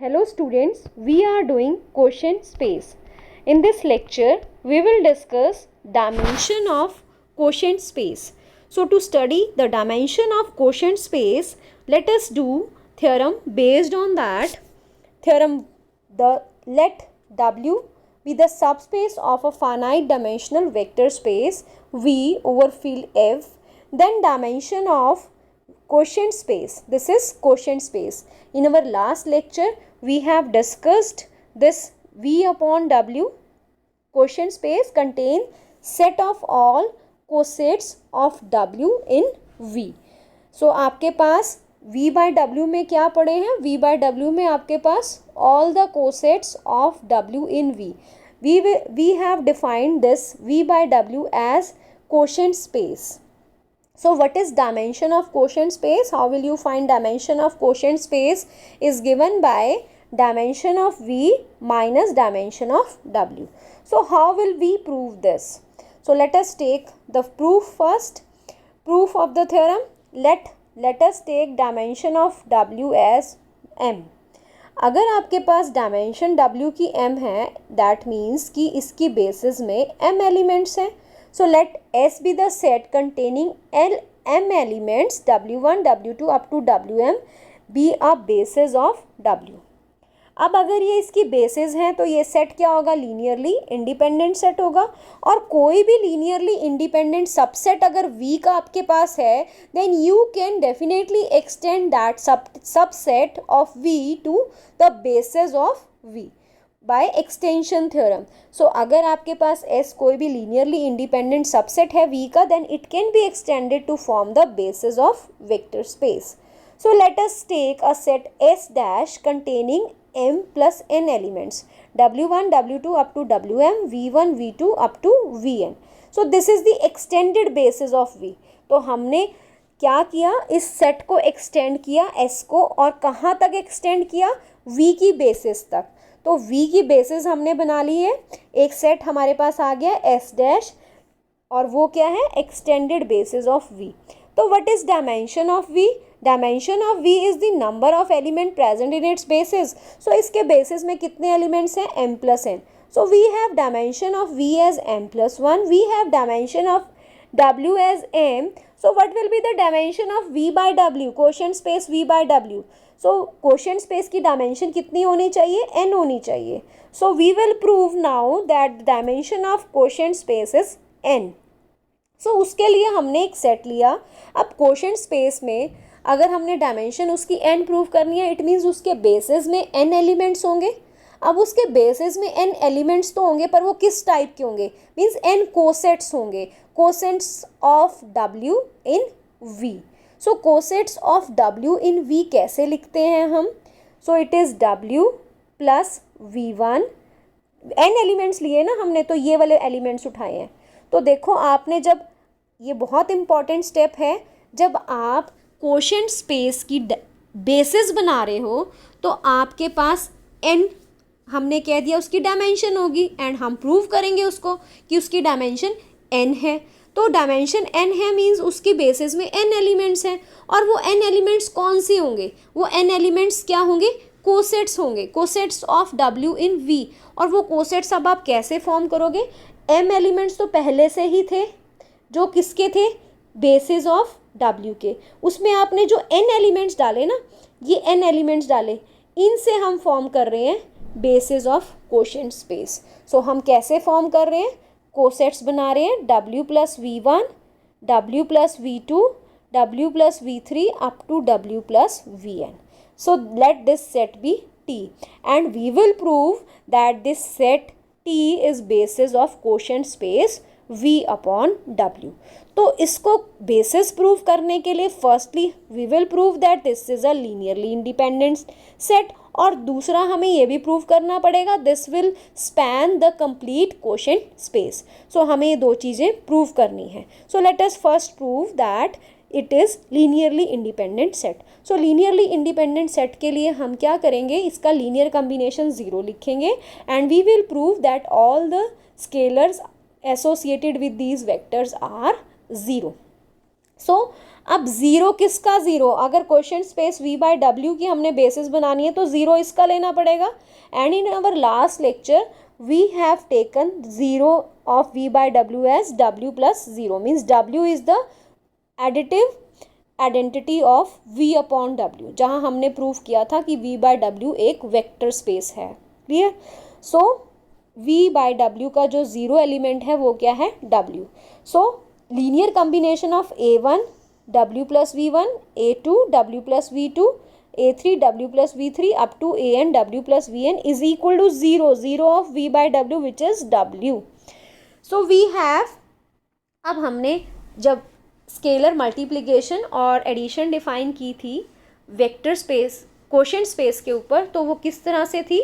Hello students, we are doing quotient space. In this lecture, we will discuss dimension of quotient space. So to study the dimension of quotient space, let us do theorem based on that. Theorem, let W be the subspace of a finite dimensional vector space V over field F, then dimension of quotient space. This is quotient space. In our last lecture, we have discussed this V upon W. Quotient space contain set of all cosets of W in V. So आपके पास V by W में क्या पड़े हैं? V by W में आपके पास all the cosets of W in V. We have defined this V by W as quotient space. So what is dimension of quotient space? How will you find dimension of quotient space? Is given by dimension of V minus dimension of W. So how will we prove this? So let us take the proof first. Proof of the theorem. Let us take dimension of W as M. अगर आपके पास dimension W की M है, that means कि इसकी basis में M elements हैं. So let S be the set containing M elements W1, W2 up to Wm be a basis of W. अब अगर ये इसकी बेसिस हैं तो ये सेट क्या होगा? लीनियरली इंडिपेंडेंट सेट होगा. और कोई भी लीनियरली इंडिपेंडेंट सबसेट अगर V का आपके पास है, then you can definitely extend that subset of V to the basis of V by extension theorem. So अगर आपके पास S कोई भी लीनियरली इंडिपेंडेंट सबसेट है V का, then it can be extended to form the basis of vector space. So let us take a set S dash containing M plus n elements W1, W2 up to Wm, V1, V2 up to Vn. So this is the extended basis of V. तो हमने क्या किया? इस set को extend किया S को, और कहाँ तक एक्सटेंड किया? V की बेसिस तक. तो V की बेसिस हमने बना ली है. एक सेट हमारे पास आ गया S डैश, और वो क्या है? Extended basis of V. तो what is dimension of V? Dimension of V is the number of element present in its basis. So इसके बेसिस में कितने एलिमेंट्स हैं? M plus n. So we have dimension of V as M plus 1. We have dimension of W as M. So what will be the dimension of V by W? Quotient space V by W. So quotient space की dimension कितनी होनी चाहिए? n होनी चाहिए. So we will prove now that dimension of quotient space is n. So उसके लिए हमने एक सेट लिया. अब क्वोशिएंट स्पेस में अगर हमने डायमेंशन उसकी n प्रूव करनी है, इट मीन्स उसके बेसिस में n एलिमेंट्स होंगे. अब उसके बेसिस में n एलिमेंट्स तो होंगे, पर वो किस टाइप के होंगे? मीन्स n कोसेट्स होंगे. Cosets of W in V. So cosets of W in V कैसे लिखते हैं हम? सो it is W plus V1. n elements लिए ना हमने, तो ये वाले एलिमेंट्स उठाए हैं. तो देखो आपने जब, ये बहुत इंपॉर्टेंट स्टेप है, जब आप क्वोशिएंट स्पेस की बेसिस बना रहे हो तो आपके पास n हमने कह दिया उसकी डायमेंशन होगी, एंड हम प्रूव करेंगे उसको कि उसकी डायमेंशन n है. तो डायमेंशन n है मीन्स उसकी बेसिस में n एलिमेंट्स हैं. और वो n एलिमेंट्स कौन से होंगे? वो n एलिमेंट्स क्या होंगे? कोसेट्स होंगे. Cosets of W in V. और वो कोसेट्स अब आप कैसे फॉर्म करोगे? m एलिमेंट्स तो पहले से ही थे, जो किसके थे? बेसिस ऑफ W के. उसमें आपने जो n एलिमेंट्स डाले ना, ये n एलिमेंट्स डाले, इनसे हम फॉर्म कर रहे हैं बेसिस ऑफ क्वोशिएंट स्पेस. सो हम कैसे फॉर्म कर रहे हैं? कोसेट्स बना रहे हैं W plus V1, W plus V2, W plus V3 up to W plus Vn. So let this set be T, and we will prove that this set T is basis of quotient space V upon W. तो इसको basis prove करने के लिए firstly we will prove that this is a linearly independent set, और दूसरा हमें ये भी प्रूव करना पड़ेगा this will span the complete quotient space. So हमें ये दो चीज़ें प्रूव करनी है. So let us first prove that it is linearly independent set. So linearly independent set के लिए हम क्या करेंगे? इसका लीनियर कम्बिनेशन 0 लिखेंगे, and we will prove that all the scalars associated with these vectors are 0. अब ज़ीरो किसका zero, अगर question space v by W की हमने बेसिस बनानी है तो ज़ीरो इसका लेना पड़ेगा. And in our last lecture we have taken zero of v by W as w plus zero, means w is the additive identity of v upon w, जहाँ हमने प्रूव किया था कि v बाय डब्ल्यू एक वेक्टर स्पेस है. Clear. So v by W का जो ज़ीरो एलिमेंट है वो क्या है, w. So linear combination of a1 w plus v1, a2 w plus v2, a3 w plus v3 up to an w plus vn is equal to zero, zero of v by w which is w. So we have, अब हमने जब scalar multiplication और addition define की थी vector space quotient space के ऊपर, तो वो किस तरह से थी,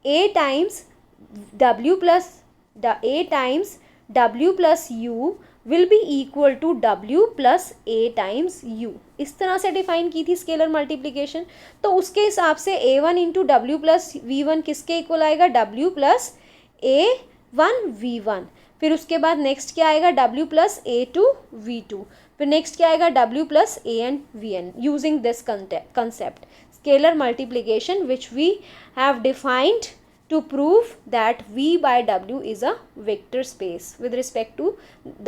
a times w plus u will be equal to w plus a times u, इस तरह से डिफाइन की थी स्केलर मल्टीप्लिकेशन. तो उसके हिसाब से a1 into W plus v1 किसके इक्वल आएगा, w प्लस a1 v1. फिर उसके बाद नेक्स्ट क्या आएगा, w प्लस a2 v2. फिर नेक्स्ट क्या आएगा, w plus an vn. Using this concept scalar multiplication which we have defined to prove that v by w is a vector space with respect to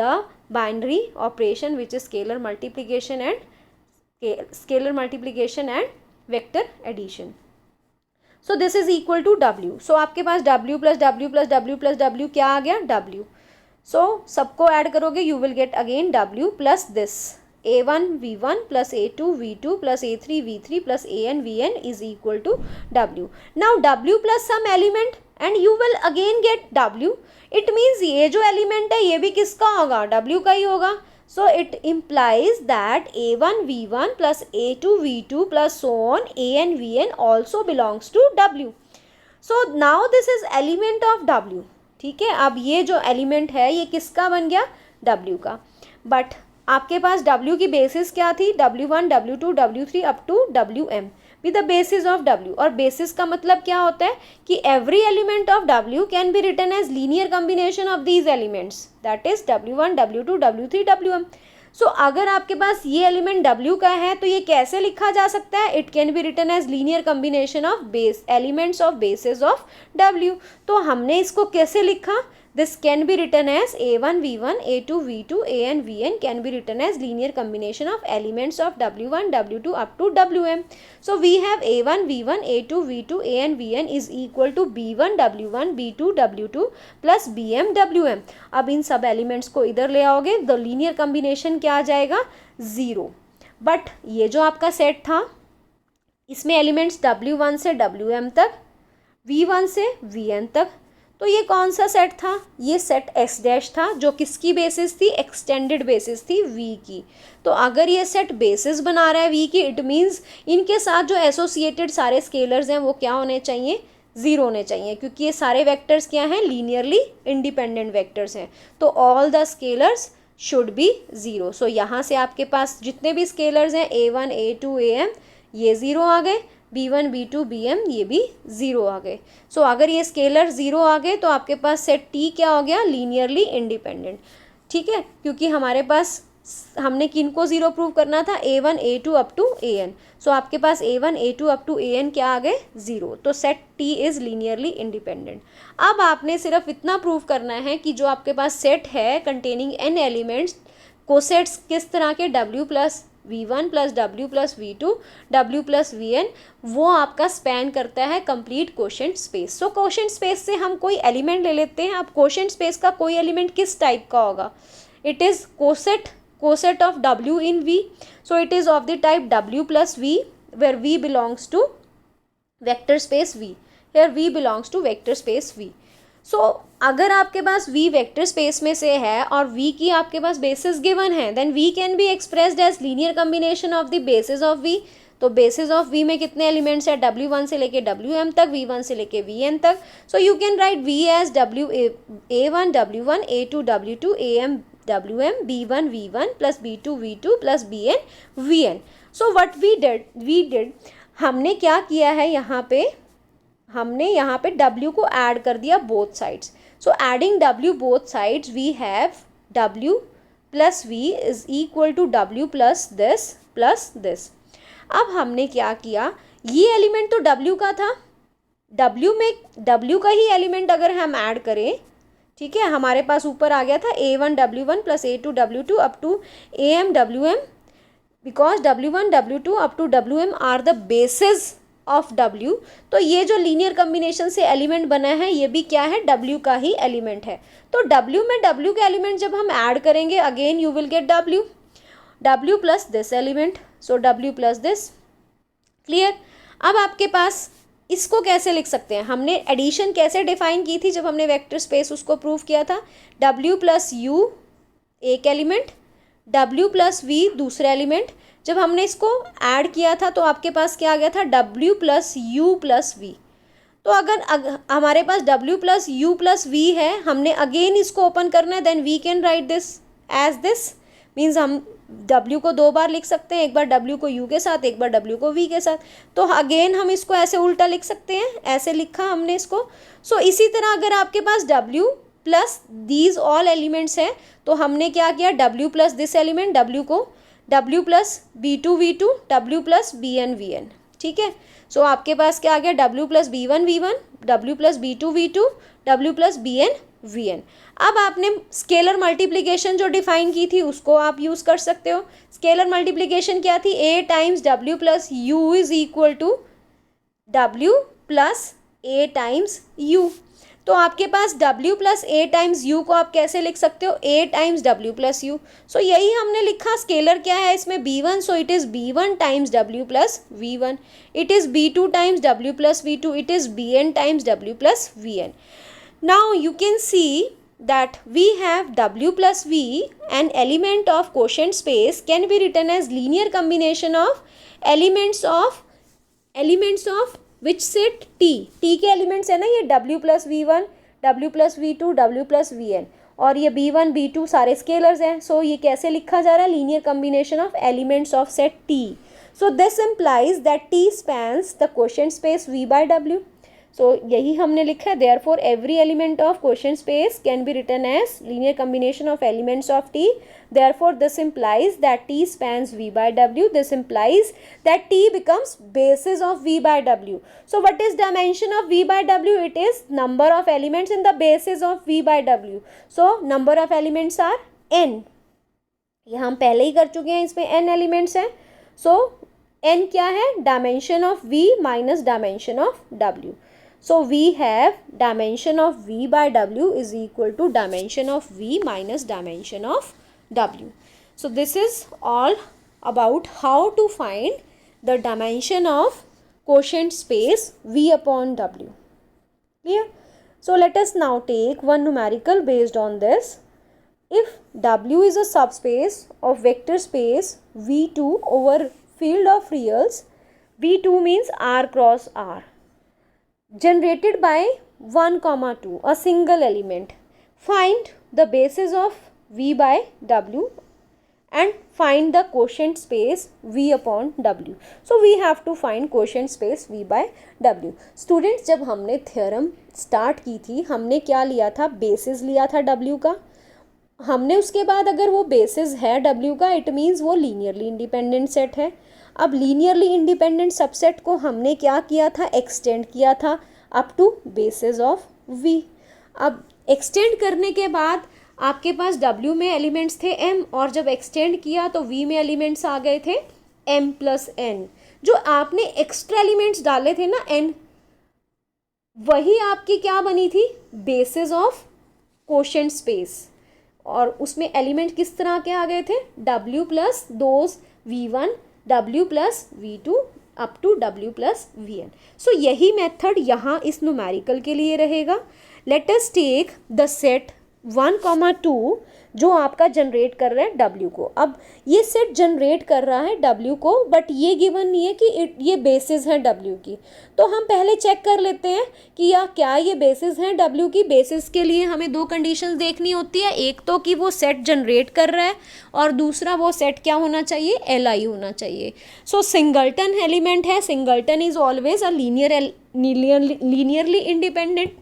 the binary operation which is scalar multiplication and vector addition. So this is equal to w. So आपके पास w plus w plus w plus w क्या आ गया, w. So सबको add करोगे you will get again w plus this a1 v1 plus a2 v2 plus a3 v3 plus an vn is equal to w. Now w plus some element and you will again get w. It means ये जो element है ये भी किसका होगा, w का ही होगा. So it implies that a1 v1 plus a2 v2 plus so on an vn also belongs to w. So now this is element of w. ठीक है, अब ये जो element है ये किसका बन गया, w का. बट आपके पास w की बेसिस क्या थी, w1 w2 w3 up to wm with the basis of w. और बेसिस का मतलब क्या होता है कि every element of w can be written as linear combination of these elements, that is w1 w2 w3 wm. सो अगर आपके पास ये एलिमेंट w का है तो ये कैसे लिखा जा सकता है, it can be written as linear combination of base elements of basis of w. तो हमने इसको कैसे लिखा, this can be written as a1 v1 a2 v2 an vn can be written as linear combination of elements of w1 w2 up to wm. So we have a1 v1 a2 v2 an vn is equal to b1 w1 b2 w2 plus bm wm. अब इन सब elements को इधर ले आओगे, the linear combination क्या आ जाएगा, zero. But ये जो आपका सेट था इसमें एलिमेंट्स w1 से wm तक, v1 से vn तक, तो ये कौन सा सेट था, ये सेट S डैश था जो किसकी बेसिस थी, एक्सटेंडेड बेसिस थी V की. तो अगर ये सेट बेसिस बना रहा है V की, इट मीन्स इनके साथ जो एसोसिएटेड सारे स्केलर्स हैं वो क्या होने चाहिए, ज़ीरो होने चाहिए, क्योंकि ये सारे वेक्टर्स क्या हैं, लीनियरली इंडिपेंडेंट वेक्टर्स हैं. तो all the scalars should be zero. So यहाँ से आपके पास जितने भी स्केलर्स हैं a1 a2 am ये ज़ीरो आ गए, b1 b2 bm ये भी ज़ीरो आ गए. सो अगर ये स्केलर ज़ीरो आ गए तो आपके पास सेट t क्या हो गया, लीनियरली इंडिपेंडेंट. ठीक है, क्योंकि हमारे पास हमने किन को ज़ीरो प्रूव करना था, a1 a2 up to an. सो आपके पास a1 a2 up to an क्या आ गए, ज़ीरो. तो set t is linearly independent. अब आपने सिर्फ इतना प्रूव करना है कि जो आपके पास सेट है कंटेनिंग n एलिमेंट्स, कोसेट्स किस तरह के, w plus v1 plus w plus v2 w plus vn, वो आपका स्पैन करता है कंप्लीट क्वोशंट स्पेस. सो क्वोशंट स्पेस से हम कोई एलिमेंट ले लेते हैं. अब क्वोशंट स्पेस का कोई एलिमेंट किस टाइप का होगा, it is coset of w in v. So it is of the type w plus v where v belongs to vector space v. Here v belongs to vector space v. So अगर आपके पास v vector space में से है और v की आपके पास basis given है, then v can be expressed as linear combination of the basis of v. तो बेसिस ऑफ v में कितने एलिमेंट्स है, w1 से लेके wm तक, v1 से लेके vn तक. So you can write v as a1 w1 a2 w2 am wm b1 v1 plus b2 v2 plus bn vn. So what we did हमने क्या किया है, हमने यहाँ पे w को ऐड कर दिया both sides. So adding w both sides we have w plus V is equal to W plus this. अब हमने क्या किया, ये एलिमेंट तो डब्ल्यू का था, डब्ल्यू में डब्ल्यू का ही एलिमेंट अगर हम ऐड करें, ठीक है, हमारे पास ऊपर आ गया था A1 W1 plus A2 W2 up to AM WM, because W1 W2 up to WM are the basis of W। तो ये जो लीनियर कम्बिनेशन से एलिमेंट बना है ये भी क्या है, W का ही एलिमेंट है। तो W में W के एलिमेंट जब हम ऐड करेंगे again you will get W plus this element, so W plus this. Clear. अब आपके पास इसको कैसे लिख सकते हैं, हमने एडिशन कैसे डिफाइन की थी जब हमने वेक्टर स्पेस उसको प्रूव किया था, W प्लस U एक एलिमेंट, W प्लस V दूसरा एलिमेंट। जब हमने इसको ऐड किया था तो आपके पास क्या आ गया था, W plus U plus V। तो अगर हमारे पास W plus U plus V है, हमने अगेन इसको ओपन करना है, then we can write this as this, means हम W को दो बार लिख सकते हैं, एक बार W को U के साथ, एक बार W को V के साथ। तो अगेन हम इसको ऐसे उल्टा लिख सकते हैं, ऐसे लिखा हमने इसको। सो इसी तरह अगर आपके पास W plus these all elements हैं तो हमने क्या किया, W plus this element, W को W plus B2 V2, W plus BN VN, ठीक है। सो आपके पास क्या आ गया, W plus B1 V1, W plus B2 V2, W plus BN VN। अब आपने स्केलर मल्टीप्लिकेशन जो डिफाइन की थी उसको आप यूज़ कर सकते हो। स्केलर मल्टीप्लिकेशन क्या थी, A times W plus U is equal to W plus A times U। तो आपके पास W plus A times U को आप कैसे लिख सकते हो, A times W plus U। So यही हमने लिखा, स्केलर क्या है इसमें B1, so it is B1 times W plus V1, it is B2 times W plus V2, it is BN times W plus VN। Now you can see that we have W plus V, an element of quotient space can be written as linear combination of elements of which set T के elements है ना, ये W plus V1, W plus V2, W plus VN, और ये B1 B2 सारे scalars हैं। सो ये कैसे लिखा जा रहा है, linear combination of elements of set T। So this implies that T spans the quotient space V by W। सो यही हमने लिखा है, therefore every element of quotient space can be written as linear combination of elements of T। Therefore this implies that T spans V by W. This implies that T becomes basis of V by W. So what is dimension of V by W? It is number of elements in the basis of V by W. So number of elements are n. ये हम पहले ही कर चुके हैं, इसमें n elements हैं। सो n क्या है, dimension of V minus dimension of W। So we have dimension of V by W is equal to dimension of V minus dimension of W. So this is all about how to find the dimension of quotient space V upon W. Clear? So let us now take one numerical based on this. If W is a subspace of vector space V2 over field of reals, V2 means R cross R, generated by 1, 2, a single element. Find the basis of V by W and find the quotient space V upon W. So we have to find quotient space V by W. Students, जब हमने theorem start की थी हमने क्या लिया था, basis लिया था W का। हमने उसके बाद अगर वो बेसिस है W का, इट मीन्स वो लीनियरली इंडिपेंडेंट सेट है। अब लीनियरली इंडिपेंडेंट सबसेट को हमने क्या किया था, एक्सटेंड किया था up to basis of V। अब एक्सटेंड करने के बाद आपके पास W में एलिमेंट्स थे M, और जब एक्सटेंड किया तो V में एलिमेंट्स आ गए थे M प्लस N। जो आपने एक्स्ट्रा एलिमेंट्स डाले थे ना N, वही आपकी क्या बनी थी, बेसिस ऑफ क्वोशिएंट स्पेस। और उसमें एलिमेंट किस तरह के आ गए थे, W plus those V1, W plus V2 up to W plus VN। So यही मेथड यहाँ इस न्यूमेरिकल के लिए रहेगा। Let us take the set 1, 2 जो आपका जनरेट कर रहा है W को। अब ये सेट जनरेट कर रहा है W को, बट ये गिवन नहीं है कि ये बेसिस है W की। तो हम पहले चेक कर लेते हैं कि क्या ये बेसिस है W की। बेसिस के लिए हमें दो कंडीशंस देखनी होती है, एक तो कि वो सेट जनरेट कर रहा है और दूसरा वो सेट क्या होना चाहिए, LI होना चाहिए। सो सिंगलटन एलिमेंट है, singleton is always a linearly independent.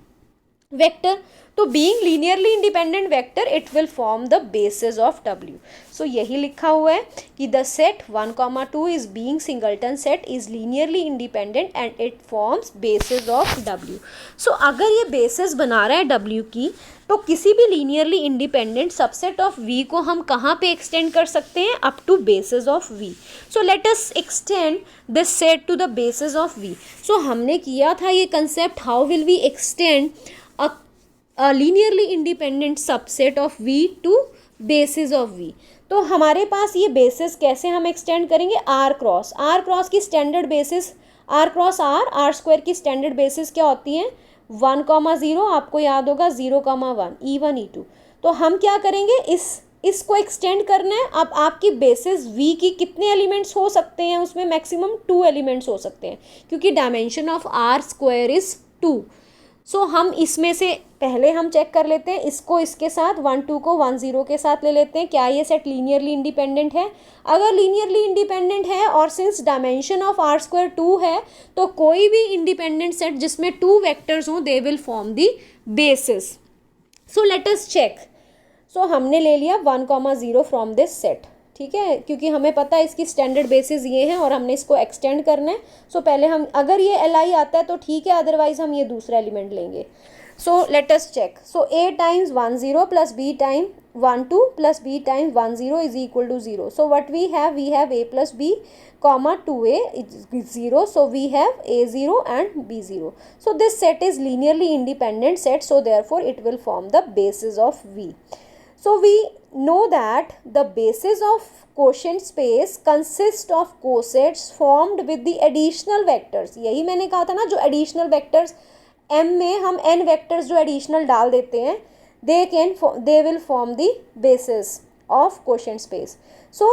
Vector. तो being linearly independent vector it will form the basis of W. सो यही लिखा हुआ है कि the set 1,2 is being singleton set is linearly independent and it forms basis of W. So अगर ये basis बना रहा है W की, तो किसी भी linearly independent subset of V को हम कहाँ पे एक्सटेंड कर सकते हैं? Up to basis of V. So let us extend this set to the basis of V. So हमने किया था ये concept, how will we extend a linearly independent subset of V to basis of V. तो हमारे पास ये basis कैसे हम extend करेंगे? R क्रॉस की standard basis R cross R square की स्टैंडर्ड बेसिस क्या होती है? 1,0, आपको याद होगा 0,1, E1 E2. तो हम क्या करेंगे, इसको एक्सटेंड करना है. अब आपकी बेसिस V की कितने एलिमेंट्स हो सकते हैं? उसमें मैक्सिमम 2 एलिमेंट्स हो सकते हैं, क्योंकि dimension of R square is 2. सो हम इसमें से पहले हम चेक कर लेते हैं, इसको इसके साथ 1 2 को 1 0 के साथ ले लेते हैं. क्या ये सेट लीनियरली इंडिपेंडेंट है? अगर लीनियरली इंडिपेंडेंट है और since dimension of R square 2 है, तो कोई भी इंडिपेंडेंट सेट जिसमें 2 वेक्टर्स हों they will form the basis. So let us check. So हमने ले लिया 1,0 फ्रॉम दिस सेट, ठीक है, क्योंकि हमें पता है इसकी स्टैंडर्ड बेसिस ये हैं और हमने इसको एक्सटेंड करना है. सो पहले हम, अगर ये Li आता है तो ठीक है, अदरवाइज हम ये दूसरा एलिमेंट लेंगे. So let us check. So A times 1 0 plus B time 1 2 plus B times 1 0 is equal to 0. So what we have A plus B comma 2A is 0. So we have A 0 and B 0. So this set is linearly independent set. So therefore it will form the basis of V. So we know that the basis of quotient space consists of cosets formed with the additional vectors. यही मैंने कहा था ना, जो additional vectors M में हम n vectors जो additional डाल देते हैं, they will form the basis of quotient space. So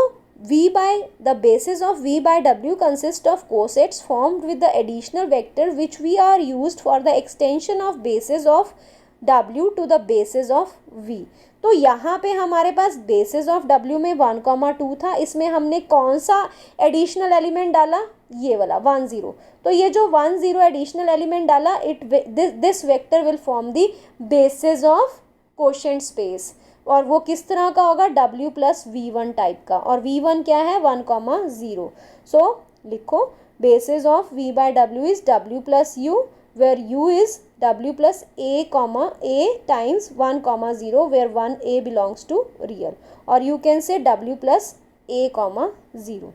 the basis of V by W consists of cosets formed with the additional vector which we are used for the extension of basis of W to the basis of V. तो यहाँ पे हमारे पास basis of W में 1,2 था, इसमें हमने कौन सा एडिशनल एलिमेंट डाला? ये वाला 1 0. तो ये जो 1 0 एडिशनल एलिमेंट डाला, this vector will form the basis of quotient space. और वो किस तरह का होगा? W प्लस V1 टाइप का. और V1 क्या है? 1,0. सो लिखो basis of V by W is W plus U, where U is W plus A comma A times 1,0, where 1A belongs to real. Or you can say W plus A comma 0,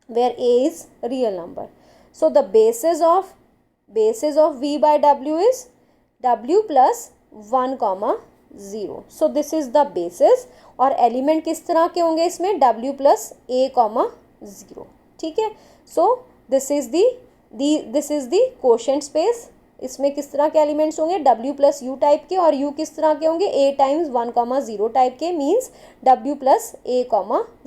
where A is real number. So the basis of V by W is W plus 1,0. So this is the basis. और element किस तरह के होंगे इसमें? W plus A comma 0. ठीक है. So this is the quotient space. इसमें किस तरह के एलिमेंट्स होंगे? W प्लस U टाइप के. और U किस तरह के होंगे? A टाइम्स 1,0 टाइप के, means W plus A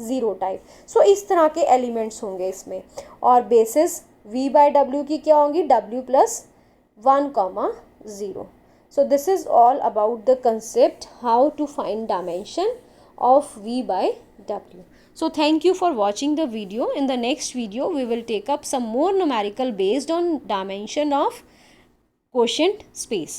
0 type. So इस तरह के एलिमेंट्स होंगे इसमें. और बेसिस V बाय W की क्या होंगी? W plus 1,0. So this is all about the concept how to find dimension of V by W. So thank you for watching the video. In the next video we will take up some more numerical based on dimension of quotient space.